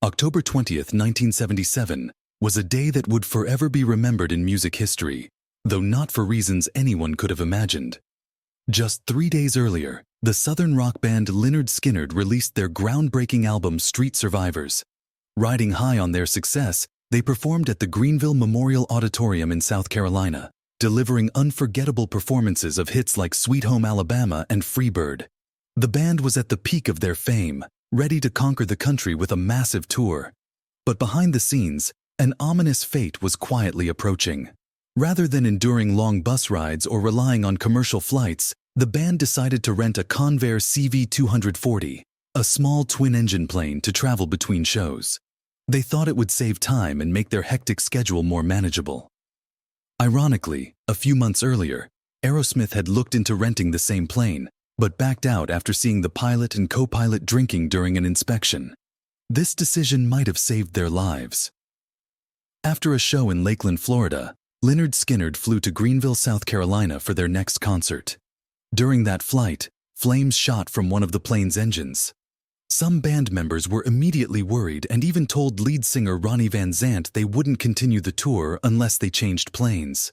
October 20th, 1977, was a day that would forever be remembered in music history, though not for reasons anyone could have imagined. Just 3 days earlier, the southern rock band Lynyrd Skynyrd released their groundbreaking album Street Survivors. Riding high on their success, they performed at the Greenville Memorial Auditorium in South Carolina, delivering unforgettable performances of hits like Sweet Home Alabama and Freebird. The band was at the peak of their fame, ready to conquer the country with a massive tour. But behind the scenes, an ominous fate was quietly approaching. Rather than enduring long bus rides or relying on commercial flights, the band decided to rent a Convair CV-240, a small twin-engine plane to travel between shows. They thought it would save time and make their hectic schedule more manageable. Ironically, a few months earlier, Aerosmith had looked into renting the same plane, but backed out after seeing the pilot and co-pilot drinking during an inspection. This decision might have saved their lives. After a show in Lakeland, Florida, Lynyrd Skynyrd flew to Greenville, South Carolina for their next concert. During that flight, flames shot from one of the plane's engines. Some band members were immediately worried and even told lead singer Ronnie Van Zant they wouldn't continue the tour unless they changed planes.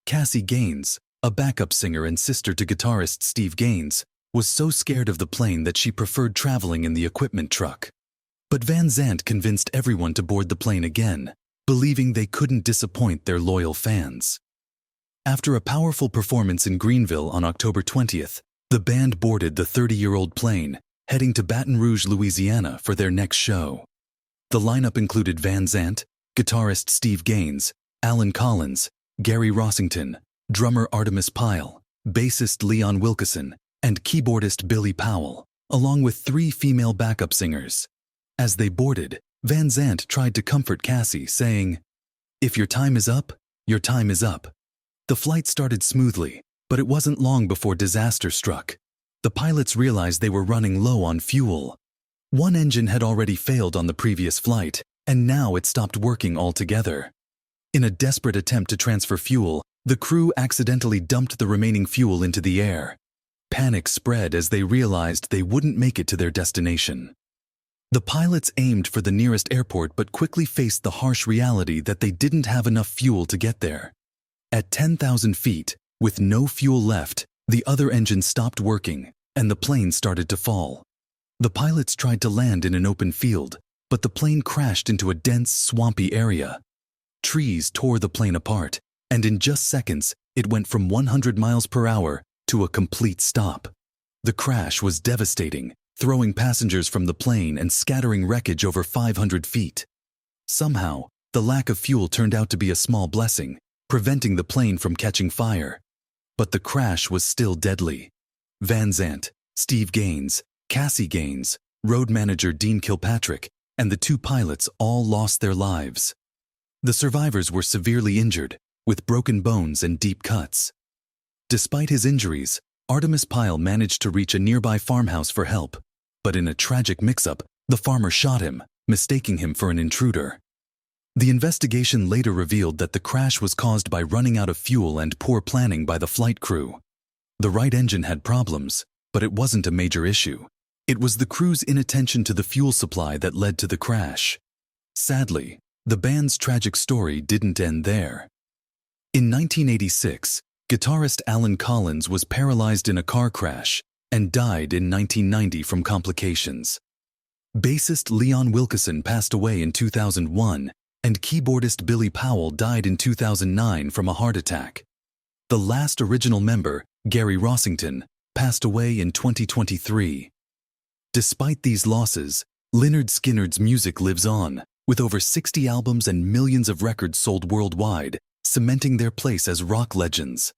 Cassie Gaines, a backup singer and sister to guitarist Steve Gaines, was so scared of the plane that she preferred traveling in the equipment truck. But Van Zant convinced everyone to board the plane again, believing they couldn't disappoint their loyal fans. After a powerful performance in Greenville on October 20th, the band boarded the 30-year-old plane, heading to Baton Rouge, Louisiana for their next show. The lineup included Van Zant, guitarist Steve Gaines, Alan Collins, Gary Rossington, drummer Artemis Pyle, bassist Leon Wilkeson, and keyboardist Billy Powell, along with 3 female backup singers. As they boarded, Van Zant tried to comfort Cassie, saying, "If your time is up, your time is up." The flight started smoothly, but it wasn't long before disaster struck. The pilots realized they were running low on fuel. One engine had already failed on the previous flight, and now it stopped working altogether. In a desperate attempt to transfer fuel, the crew accidentally dumped the remaining fuel into the air. Panic spread as they realized they wouldn't make it to their destination. The pilots aimed for the nearest airport but quickly faced the harsh reality that they didn't have enough fuel to get there. At 10,000 feet, with no fuel left, the other engine stopped working, and the plane started to fall. The pilots tried to land in an open field, but the plane crashed into a dense, swampy area. Trees tore the plane apart, and in just seconds, it went from 100 miles per hour to a complete stop. The crash was devastating, throwing passengers from the plane and scattering wreckage over 500 feet. Somehow, the lack of fuel turned out to be a small blessing, preventing the plane from catching fire. But the crash was still deadly. Van Zant, Steve Gaines, Cassie Gaines, road manager Dean Kilpatrick, and the 2 pilots all lost their lives. The survivors were severely injured, with broken bones and deep cuts. Despite his injuries, Artemis Pyle managed to reach a nearby farmhouse for help, but in a tragic mix-up, the farmer shot him, mistaking him for an intruder. The investigation later revealed that the crash was caused by running out of fuel and poor planning by the flight crew. The right engine had problems, but it wasn't a major issue. It was the crew's inattention to the fuel supply that led to the crash. Sadly, the band's tragic story didn't end there. In 1986, guitarist Alan Collins was paralyzed in a car crash and died in 1990 from complications. Bassist Leon Wilkeson passed away in 2001, and keyboardist Billy Powell died in 2009 from a heart attack. The last original member, Gary Rossington, passed away in 2023. Despite these losses, Lynyrd Skynyrd's music lives on, with over 60 albums and millions of records sold worldwide, cementing their place as rock legends.